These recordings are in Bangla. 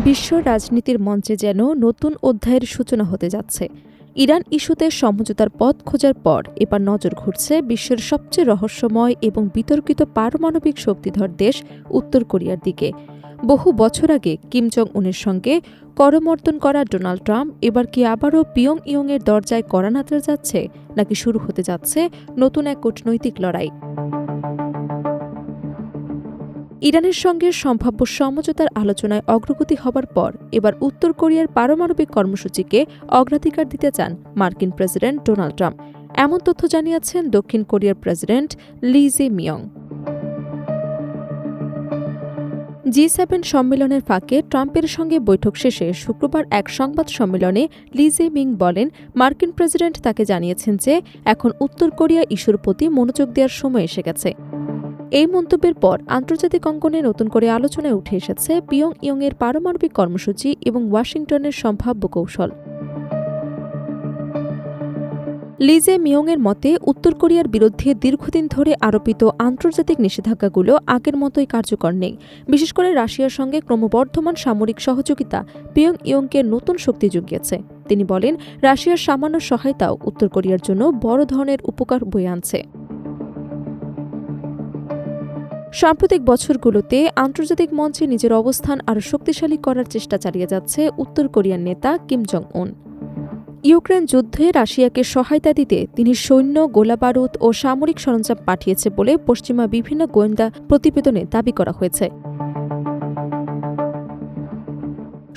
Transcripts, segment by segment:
বিশ্ব রাজনীতির মঞ্চে যেন নতুন অধ্যায়ের সূচনা হতে যাচ্ছে। ইরান ইস্যুতে সমঝোতার পথ খোঁজার পর এবার নজর ঘুরছে বিশ্বের সবচেয়ে রহস্যময় এবং বিতর্কিত পারমাণবিক শক্তিধর দেশ উত্তর কোরিয়ার দিকে। বহু বছর আগে কিম জং উনের সঙ্গে করমর্দন করা ডোনাল্ড ট্রাম্প এবার কি আবারও পিয়ংইয়ংয়ের দরজায় কড়া নাড়তে যাচ্ছে, নাকি শুরু হতে যাচ্ছে নতুন এক কূটনৈতিক লড়াই? ইরানের সঙ্গে সম্ভাব্য সমঝোতার আলোচনায় অগ্রগতি হবার পর এবার উত্তর কোরিয়ার পারমাণবিক কর্মসূচিকে অগ্রাধিকার দিতে চান মার্কিন প্রেসিডেন্ট ডোনাল্ড ট্রাম্প। এমন তথ্য জানিয়েছেন দক্ষিণ কোরিয়ার প্রেসিডেন্ট লি জে মিয়ং। জি7 সম্মেলনের ফাঁকে ট্রাম্পের সঙ্গে বৈঠক শেষে শুক্রবার এক সংবাদ সম্মেলনে লি জে মিং বলেন, মার্কিন প্রেসিডেন্ট তাকে জানিয়েছেন যে এখন উত্তর কোরিয়া ইস্যুর প্রতি মনোযোগ দেওয়ার সময় এসে গেছে। এই মন্তব্যের পর আন্তর্জাতিক অঙ্গনে নতুন করে আলোচনায় উঠে এসেছে পিয়ংইয়ংয়ের পারমাণবিক কর্মসূচি এবং ওয়াশিংটনের সম্ভাব্য কৌশল। লি জে মিয়ংয়ের মতে, উত্তর কোরিয়ার বিরুদ্ধে দীর্ঘদিন ধরে আরোপিত আন্তর্জাতিক নিষেধাজ্ঞাগুলো আগের মতোই কার্যকর নেই। বিশেষ করে রাশিয়ার সঙ্গে ক্রমবর্ধমান সামরিক সহযোগিতা পিয়ংইয়ংকে নতুন শক্তি জুগিয়েছে। তিনি বলেন, রাশিয়ার সামান্য সহায়তাও উত্তর কোরিয়ার জন্য বড় ধরনের উপকার বয়ে আনছে। সাম্প্রতিক বছরগুলোতে আন্তর্জাতিক মঞ্চে নিজের অবস্থান আরও শক্তিশালী করার চেষ্টা চালিয়ে যাচ্ছে উত্তর কোরিয়ার নেতা কিম জং উন। ইউক্রেন যুদ্ধে রাশিয়াকে সহায়তা দিতে তিনি সৈন্য, গোলাবারুদ ও সামরিক সরঞ্জাম পাঠিয়েছে বলে পশ্চিমা বিভিন্ন গোয়েন্দা প্রতিবেদনে দাবি করা হয়েছে।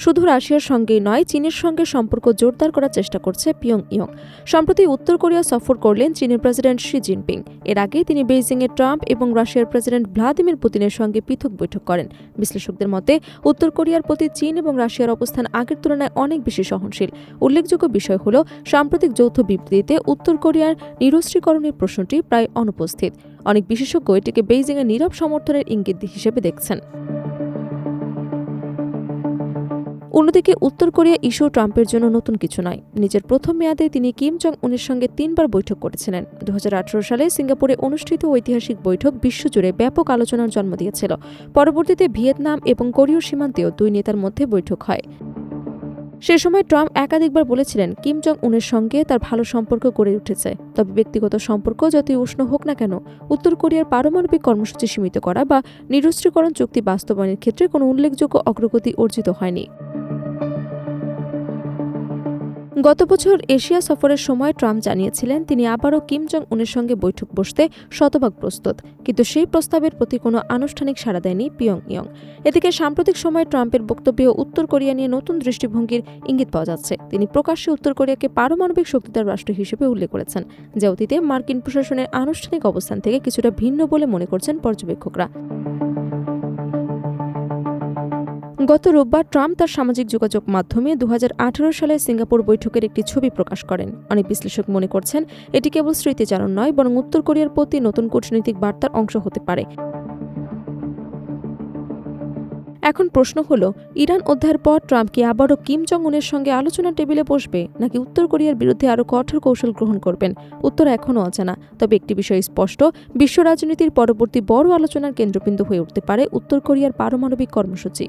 শুধু রাশিয়ার সঙ্গেই নয়, চীনের সঙ্গে সম্পর্ক জোরদার করার চেষ্টা করছে পিয়ংইয়ং। সম্প্রতি উত্তর কোরিয়া সফর করলেন চীনের প্রেসিডেন্ট শি জিনপিং। এর আগে তিনি বেইজিংয়ে ট্রাম্প এবং রাশিয়ার প্রেসিডেন্ট ভ্লাদিমির পুতিনের সঙ্গে পৃথক বৈঠক করেন। বিশ্লেষকদের মতে, উত্তর কোরিয়ার প্রতি চীন এবং রাশিয়ার অবস্থান আগের তুলনায় অনেক বেশি সহনশীল। উল্লেখযোগ্য বিষয় হল, সাম্প্রতিক যৌথ বিবৃতিতে উত্তর কোরিয়ার নিরস্ত্রীকরণের প্রশ্নটি প্রায় অনুপস্থিত। অনেক বিশেষজ্ঞ এটিকে বেইজিংয়ের নীরব সমর্থনের ইঙ্গিত হিসেবে দেখছেন। অন্যদিকে উত্তর কোরিয়া ইস্যু ট্রাম্পের জন্য নতুন কিছু নয়। নিজের প্রথম মেয়াদে তিনি কিম জং উনের সঙ্গে ৩ বার বৈঠক করেছিলেন। ২০১৮ সালে সিঙ্গাপুরে অনুষ্ঠিত ঐতিহাসিক বৈঠক বিশ্বজুড়ে ব্যাপক আলোচনার জন্ম দিয়েছিল। পরবর্তীতে ভিয়েতনাম এবং কোরীয় সীমান্তেও দুই নেতার মধ্যে বৈঠক হয়। সে সময় ট্রাম্প একাধিকবার বলেছিলেন, কিম জং উনের সঙ্গে তার ভালো সম্পর্ক গড়ে উঠেছে। তবে ব্যক্তিগত সম্পর্ক যতই উষ্ণ হোক না কেন, উত্তর কোরিয়ার পারমাণবিক কর্মসূচি সীমিত করা বা নিরস্ত্রীকরণ চুক্তি বাস্তবায়নের ক্ষেত্রে কোনো উল্লেখযোগ্য অগ্রগতি অর্জিত হয়নি। গত বছর এশিয়া সফরের সময় ট্রাম্প জানিয়েছিলেন তিনি আবারও কিম জং উনের সঙ্গে বৈঠক বসতে শতভাগ প্রস্তুত, কিন্তু সেই প্রস্তাবের প্রতি কোনো আনুষ্ঠানিক সাড়া দেয়নি পিয়ংইয়ং। এদিকে সাম্প্রতিক সময়ে ট্রাম্পের বক্তব্যে উত্তর কোরিয়া নিয়ে নতুন দৃষ্টিভঙ্গির ইঙ্গিত পাওয়া যাচ্ছে। তিনি প্রকাশ্যে উত্তর কোরিয়াকে পারমাণবিক শক্তিধর রাষ্ট্র হিসেবে উল্লেখ করেছেন, যা অতীতে মার্কিন প্রশাসনের আনুষ্ঠানিক অবস্থান থেকে কিছুটা ভিন্ন বলে মনে করছেন পর্যবেক্ষকরা। গত রোববার ট্রাম্প তার সামাজিক যোগাযোগ মাধ্যমে ২০১৮ সালে সিঙ্গাপুর বৈঠকের একটি ছবি প্রকাশ করেন। অনেক বিশ্লেষক মনে করছেন এটি কেবল স্মৃতিচারণ নয়, বরং উত্তর কোরিয়ার প্রতি নতুন কূটনৈতিক বার্তার অংশ হতে পারে। এখন প্রশ্ন হল, ইরান অধ্যায়ের পর ট্রাম্প কি আবারও কিম জং উনের সঙ্গে আলোচনার টেবিলে বসবে, নাকি উত্তর কোরিয়ার বিরুদ্ধে আরও কঠোর কৌশল গ্রহণ করবেন? উত্তর এখনও অজানা। তবে একটি বিষয় স্পষ্ট, বিশ্ব রাজনীতির পরবর্তী বড় আলোচনার কেন্দ্রবিন্দু হয়ে উঠতে পারে উত্তর কোরিয়ার পারমাণবিক কর্মসূচি।